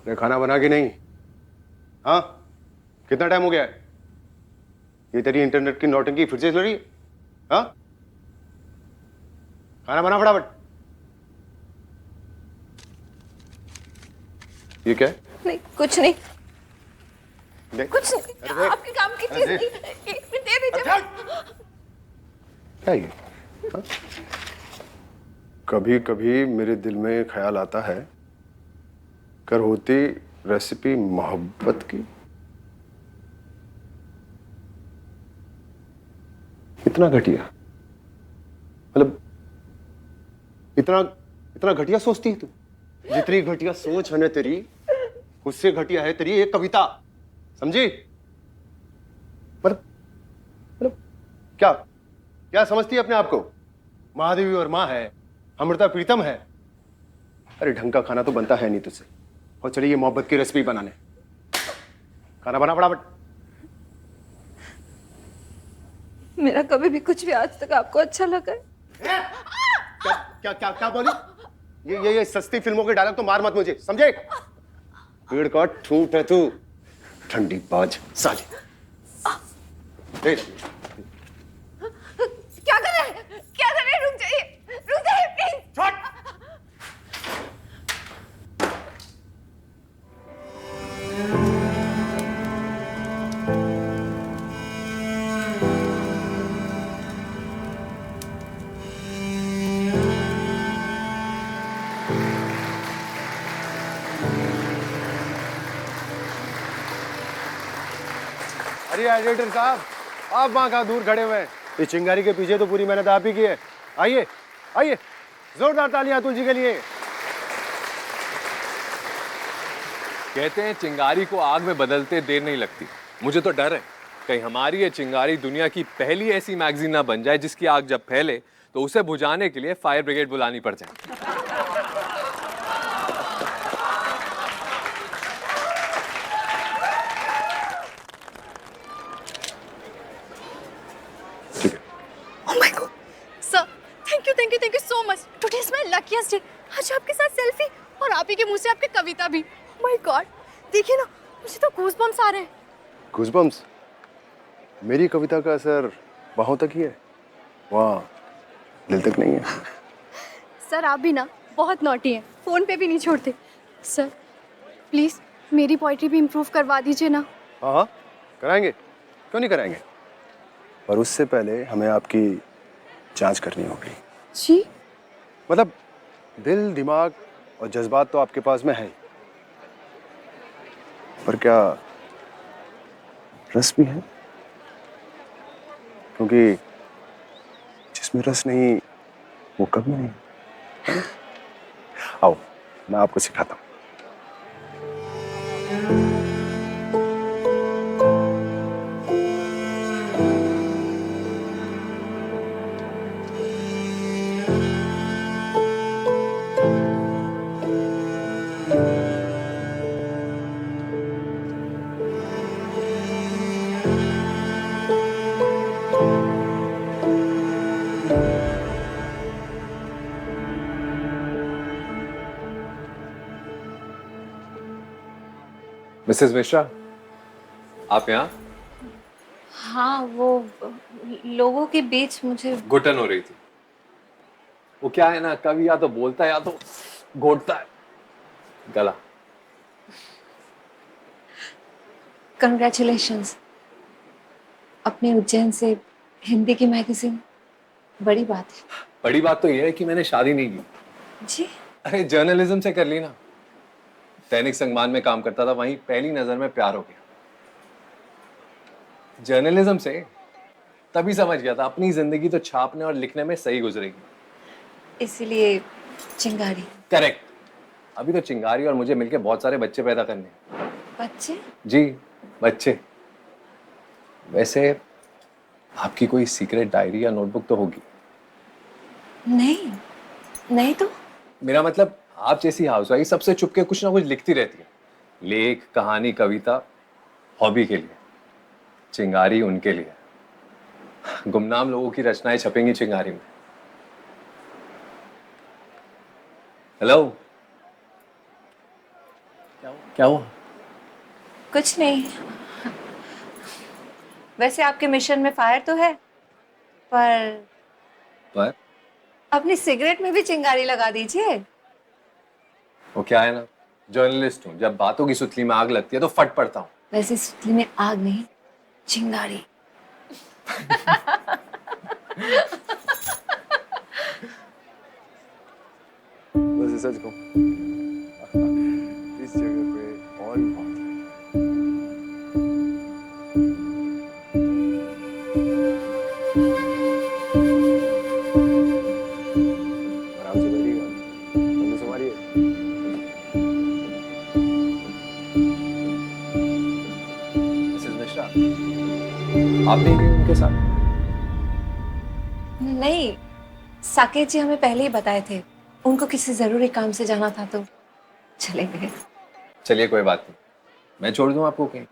ने खाना बना के नहीं? हाँ, कितना टाइम हो गया है? ये तेरी इंटरनेट की नौटंकी फिर से चल रही है? हाँ, खाना बना फटाफट। ये क्या है? नहीं, कुछ नहीं। देख, कुछ नहीं, आपके काम की चीज नहीं। एक मिनट दे दीजिए। क्या ये? हाँ? कभी कभी मेरे दिल में ख्याल आता है, कर होती रेसिपी मोहब्बत की। इतना घटिया, मतलब इतना इतना घटिया सोचती है तू? जितनी घटिया सोच है ना तेरी, उससे घटिया है तेरी एक कविता। समझी? मतलब क्या क्या समझती है अपने आप को? महादेवी और माँ है, अमृता प्रीतम है। अरे ढंग का खाना तो बनता है नहीं तुझसे, और चलिए ये मोहब्बत की रेसिपी बनाने। खाना बना फटाफट। मेरा कभी भी कुछ भी आज तक आपको अच्छा लगा है? क्या क्या क्या क्या बोली? ये सस्ती फिल्मों के डायलॉग तो मार मत मुझे, समझे? पेड़ का ठूंठ है तू, ठंडी बाज साली। क्या कर रहे हैं? क्या कर रहे हैं? रुक जाइए प्लीज। अरे एडिटर साहब, आप वहां कहाँ दूर खड़े हुए हैं? इस चिंगारी के पीछे तो पूरी मेहनत आप ही की है। आइए आइए, जोरदार तालियां अतुल जी के लिए। कहते हैं चिंगारी को आग में बदलते देर नहीं लगती। मुझे तो डर है कहीं हमारी ये चिंगारी दुनिया की पहली ऐसी मैगजीन ना बन जाए जिसकी आग जब फैले तो उसे बुझाने के लिए फायर ब्रिगेड बुलानी पड़ जाए। Oh my God, sir, thank you so much. Today is my luckiest day. आज आपके साथ सेल्फी और आप ही के मुंह से आपकी कविता भी। Oh my God, देखिए ना, मुझे तो गूज़बम्स आ रहे हैं। गूज़बम्स? मेरी कविता का असर बाहों तक ही है, वहाँ दिल तक नहीं है। सर आप भी ना बहुत नॉटी हैं, फोन पे भी नहीं छोड़ते। सर प्लीज मेरी पोइट्री भी इम्प्रूव करवा दीजिए ना। हाँ हाँ, कराएंगे, क्यों नहीं कराएंगे। पर उससे पहले हमें आपकी जांच करनी होगी। जी? मतलब दिल, दिमाग और जज्बात तो आपके पास में है ही, पर क्या रस भी है? क्योंकि जिसमें रस नहीं वो कभी नहीं। आओ, मैं आपको सिखाता हूँ। मिसेस मिश्रा, आप यहाँ? हाँ, वो लोगों के बीच मुझे घुटन हो रही थी। वो क्या है ना, कभी या तो बोलता है या तो घोटता है गला। कंग्रेचुलेशंस, अपने उज्जैन से हिंदी की मैगजीन, बड़ी बात है। बड़ी बात तो यह है कि मैंने शादी नहीं की। जी? अरे जर्नलिज्म से कर ली ना। दैनिक संगमान में काम करता था, वहीं पहली नजर में प्यार हो गया। जर्नलिज्म से तभी समझ गया था अपनी जिंदगी तो छापने और लिखने में सही गुजरेगी। इसीलिए चिंगारी। करेक्ट। अभी तो चिंगारी और मुझे मिलके बहुत सारे बच्चे पैदा करने हैं। बच्चे? जी, बच्चे। वैसे आपकी कोई सीक्रेट डायरी या नोटबुक तो होगी? नहीं, नहीं तो। मेरा मतलब आप जैसी हाउसवाइफ सबसे चुपके कुछ ना कुछ लिखती रहती है। लेख, कहानी, कविता, हॉबी के लिए। चिंगारी उनके लिए। गुमनाम लोगों की रचनाएं छपेंगी चिंगारी में। हेलो, क्या हुआ? कुछ नहीं। वैसे आपके मिशन में फायर तो है, पर अपनी सिगरेट में भी चिंगारी लगा दीजिए। वो क्या है ना, जर्नलिस्ट हूँ, जब बातों की सुतली में आग लगती है तो फट पड़ता हूँ। वैसे सुतली में आग नहीं, चिंगारी। वैसे सच कहूँ, इस जगह पे और भी बहुत आराम से बैठिएगा, बंदे संभालिए। मिसेस मिश्रा, आप नहीं गई उनके साथ? नहीं, साकेत जी हमें पहले ही बताए थे, उनको किसी जरूरी काम से जाना था तो चले गए। चलिए कोई बात नहीं, मैं छोड़ दूं आपको कहीं?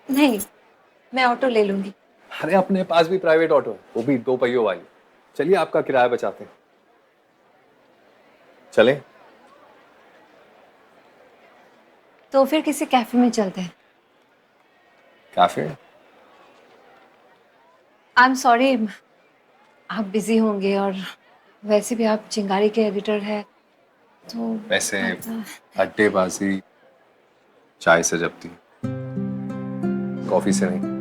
नहीं, मैं ऑटो ले लूंगी। अरे अपने पास भी प्राइवेट ऑटो है, वो भी 2 पहियों वाली। चलिए आपका किराया बचाते हैं। चले? तो फिर किसी कैफे में चलते हैं। कैफे? आई एम सॉरी, आप बिजी होंगे और वैसे भी आप चिंगारी के एडिटर हैं तो वैसे अड्डेबाजी चाय से जपती, कॉफी से नहीं।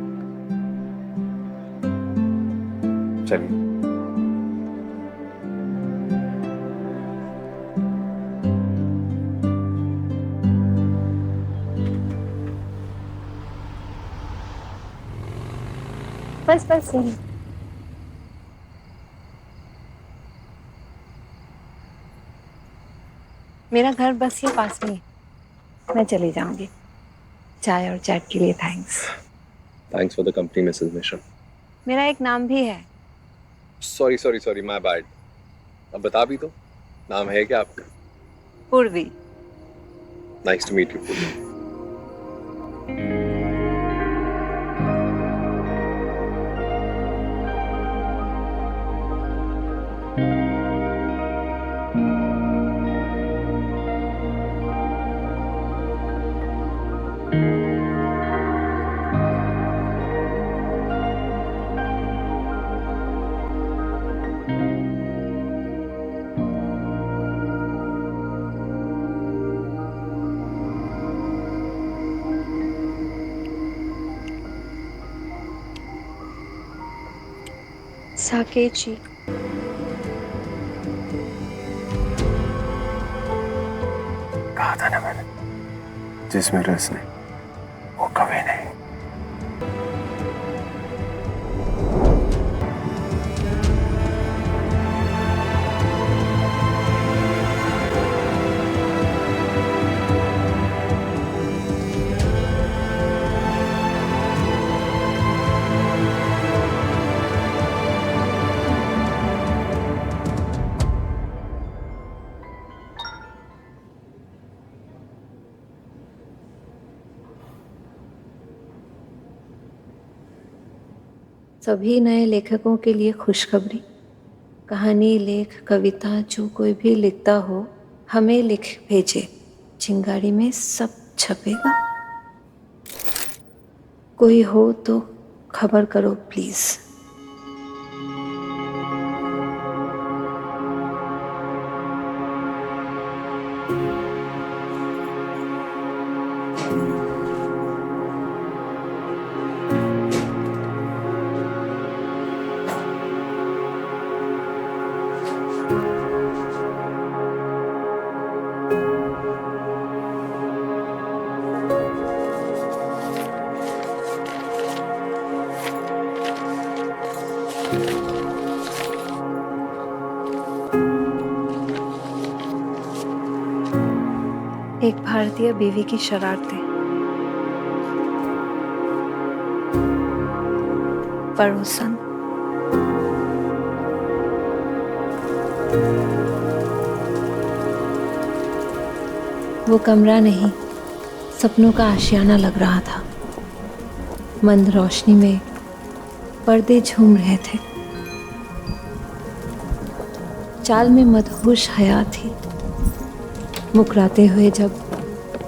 चलिए। बस बस यही। मेरा घर बस ये पास में है, मैं चली जाऊंगी। चाय और चैट के लिए thanks. Thanks for the company Mrs Mishra. मेरा एक नाम भी है। Sorry my bad. अब बता भी दो, नाम है क्या आपका? पूर्वी। नाइस टू मीट यू पूर्वी। साकेत जी, कहा था ना मैंने, जिसमें रस नहीं वो कभी नहीं। सभी नए लेखकों के लिए खुशखबरी। कहानी, लेख, कविता जो कोई भी लिखता हो हमें लिख भेजे, चिंगारी में सब छपेगा। कोई हो तो खबर करो प्लीज। एक भारतीय बीवी की शरारतें। पड़ोसन। वो कमरा नहीं, सपनों का आशियाना लग रहा था। मंद रोशनी में पर्दे झूम रहे थे। चाल में मदहोश हया थी। मुकराते हुए जब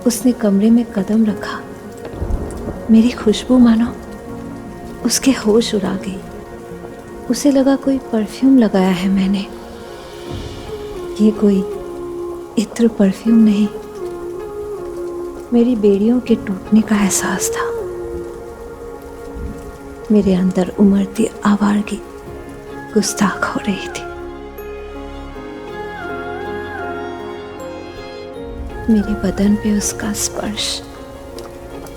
उसने कमरे में कदम रखा, मेरी खुशबू मानो उसके होश उड़ा गई। उसे लगा कोई परफ्यूम लगाया है मैंने। ये कोई इत्र परफ्यूम नहीं, मेरी बेड़ियों के टूटने का एहसास था। मेरे अंदर उमड़ती आवारगी गुस्ताख हो रही थी। मेरे बदन पे उसका स्पर्श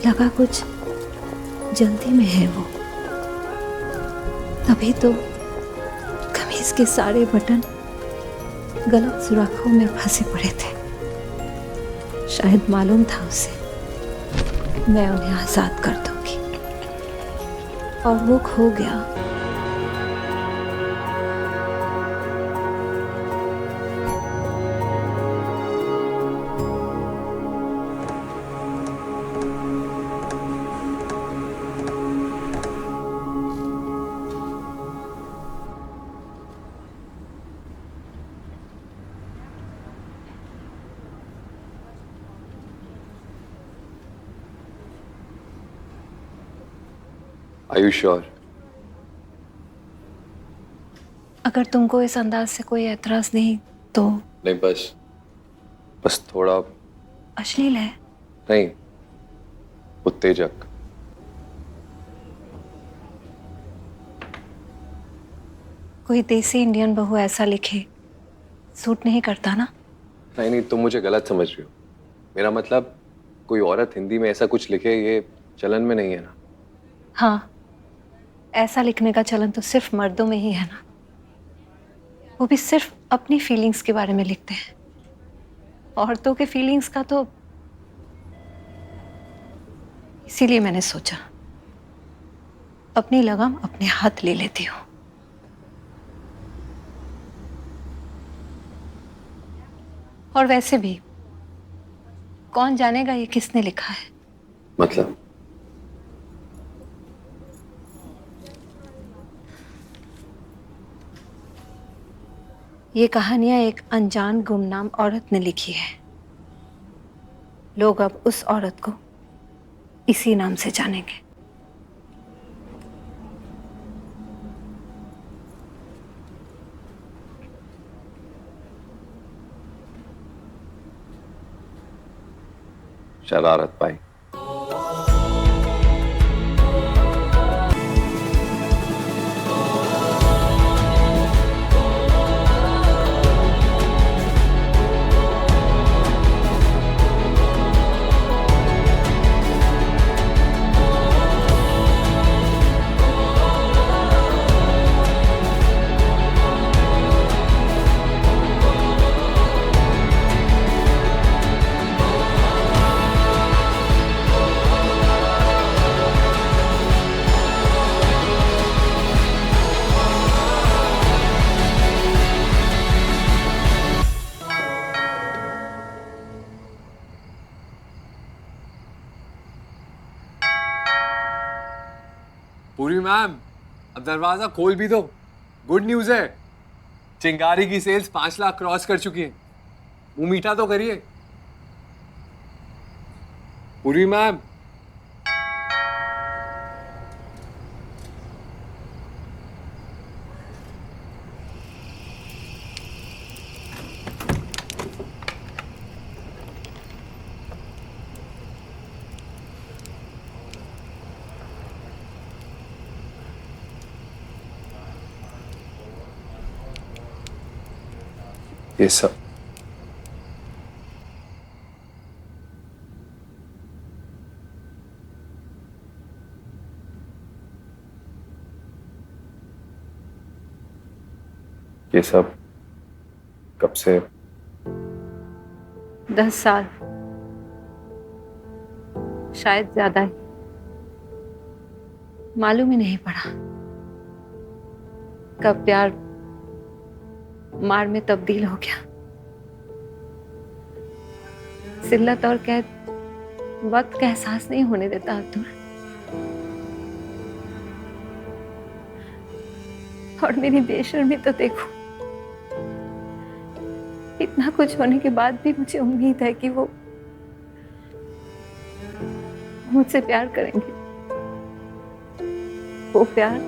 लगा, कुछ जल्दी में है वो। तभी तो कमीज के सारे बटन गलत सुराखों में फंसे पड़े थे। शायद मालूम था उसे मैं उन्हें आजाद कर दूंगी, और वो खो गया। Are you sure? अगर तुमको इस अंदाज से कोई एतराज नहीं तो। नहीं, बस थोड़ा अश्लील है। नहीं, उत्तेजक। कोई देसी इंडियन बहू ऐसा लिखे सूट नहीं करता ना। नहीं, तुम मुझे गलत समझ रही हो। मेरा मतलब कोई औरत हिंदी में ऐसा कुछ लिखे, ये चलन में नहीं है ना। हाँ, ऐसा लिखने का चलन तो सिर्फ मर्दों में ही है ना। वो भी सिर्फ अपनी फीलिंग्स के बारे में लिखते हैं। औरतों के फीलिंग्स का तो, इसीलिए मैंने सोचा अपनी लगाम अपने हाथ ले लेती हूँ। और वैसे भी कौन जानेगा ये किसने लिखा है। मतलब ये कहानियां एक अनजान गुमनाम औरत ने लिखी है। लोग अब उस औरत को इसी नाम से जानेंगे। शरारत पाई। पूरी मैम, अब दरवाजा खोल भी दो। गुड न्यूज है, चिंगारी की सेल्स 5 लाख क्रॉस कर चुकी है। मुंह मीठा तो करिए पूरी मैम। ये सब कब से? 10 साल, शायद ज्यादा ही। मालूम ही नहीं पड़ा कब प्यार मार में तब्दील हो गया। जिल्लत और कैद वक्त का एहसास नहीं होने देता अब्दुल। और मेरी बेशर्मी तो देखो, इतना कुछ होने के बाद भी मुझे उम्मीद है कि वो मुझसे प्यार करेंगे, वो प्यार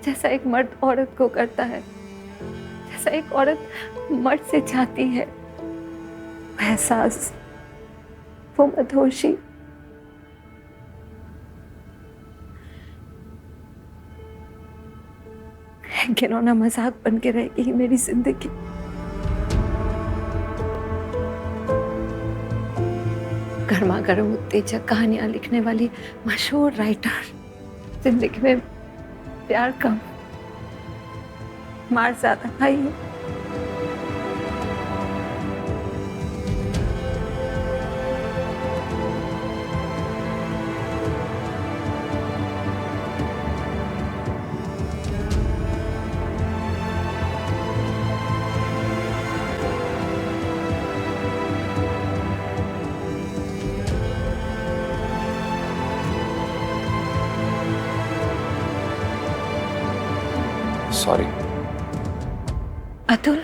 जैसा एक मर्द औरत को करता है, जैसा एक औरत मर्द से चाहती है, वो एहसास, वो मधोशी। घिनौना मजाक बन के रहेगी मेरी जिंदगी। गर्मा गर्म उत्तेजक कहानियां लिखने वाली मशहूर राइटर, जिंदगी में प्यार कम, मार ज्यादा खाई है। सॉरी। अतुल,